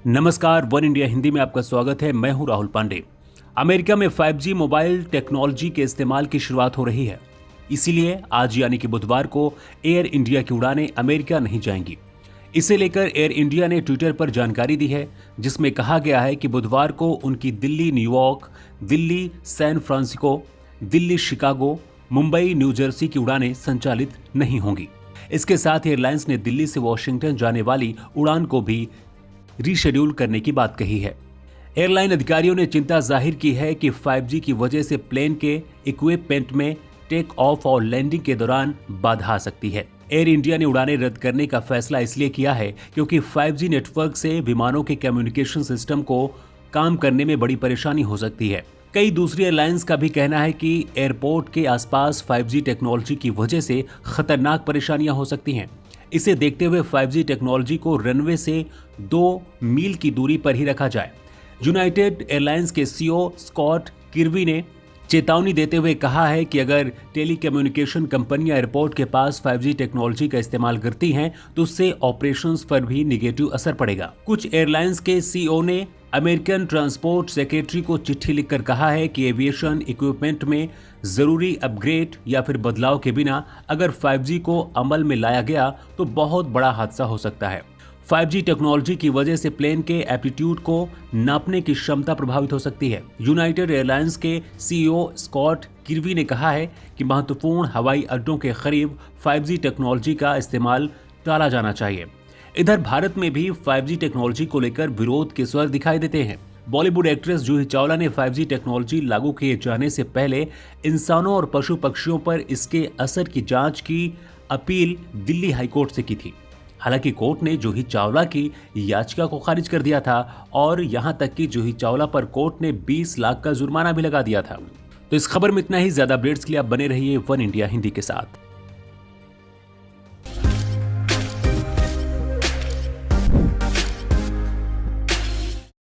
नमस्कार, one India Hindi में आपका स्वागत है। मैं हूं राहुल पांडे। अमेरिका में 5G मोबाइल टेक्नोलॉजी के इस्तेमाल की शुरुआत हो रही है। इसीलिए आज यानी कि बुधवार को एयर इंडिया की उड़ानें अमेरिका नहीं जाएंगी। इसे लेकर एयर इंडिया ने ट्विटर पर जानकारी दी है, जिसमें कहा गया है कि बुधवार को उनकी Delhi New York, Delhi San Francisco, Delhi Chicago, Mumbai New Jersey की उड़ानें संचालित नहीं होंगी। इसके साथ एयरलाइंस ने दिल्ली से वॉशिंगटन जाने वाली उड़ान को भी रीशेड्यूल करने की बात कही है। एयरलाइन अधिकारियों ने चिंता जाहिर की है कि 5G की वजह से प्लेन के इक्विपमेंट में टेक ऑफ और लैंडिंग के दौरान बाधा आ सकती है। एयर इंडिया ने उड़ानें रद्द करने का फैसला इसलिए किया है क्योंकि 5G नेटवर्क से विमानों के कम्युनिकेशन सिस्टम को काम करने में बड़ी परेशानी हो सकती है। कई दूसरी एयरलाइंस का भी कहना है कि एयरपोर्ट के आसपास 5G टेक्नोलॉजी की वजह से खतरनाक परेशानियां हो सकती हैं। इसे देखते हुए 5G टेक्नोलॉजी को रनवे से 2 मील की दूरी पर ही रखा जाए। यूनाइटेड एयरलाइंस के सीईओ स्कॉट किर्बी ने चेतावनी देते हुए कहा है कि अगर टेलीकम्युनिकेशन कंपनियां एयरपोर्ट के पास 5G टेक्नोलॉजी का इस्तेमाल करती हैं तो उससे ऑपरेशंस पर भी निगेटिव असर पड़ेगा। कुछ एयरलाइंस के सीईओ ने अमेरिकन ट्रांसपोर्ट सेक्रेटरी को चिट्ठी लिखकर कहा है कि एविएशन इक्विपमेंट में जरूरी अपग्रेड या फिर बदलाव के बिना अगर 5G को अमल में लाया गया तो बहुत बड़ा हादसा हो सकता है। 5G टेक्नोलॉजी की वजह से प्लेन के एप्टीट्यूड को नापने की क्षमता प्रभावित हो सकती है। यूनाइटेड एयरलाइंस के सीईओ स्कॉट किर्बी ने कहा है कि महत्वपूर्ण हवाई अड्डों के करीब 5G टेक्नोलॉजी का इस्तेमाल टाला जाना चाहिए। इधर भारत में भी 5G टेक्नोलॉजी को लेकर विरोध के स्वर दिखाई देते हैं। बॉलीवुड एक्ट्रेस जूही चावला ने 5G टेक्नोलॉजी लागू किए जाने से पहले इंसानों और पशु पक्षियों पर इसके असर की जांच की अपील दिल्ली हाईकोर्ट से की थी। हालांकि कोर्ट ने जूही चावला की याचिका को खारिज कर दिया था और यहां तक कि जूही चावला पर कोर्ट ने 20 लाख का जुर्माना भी लगा दिया था। तो इस खबर में इतना ही। ज्यादा अपडेट्स के लिए आप बने रहिए वन इंडिया हिंदी के साथ।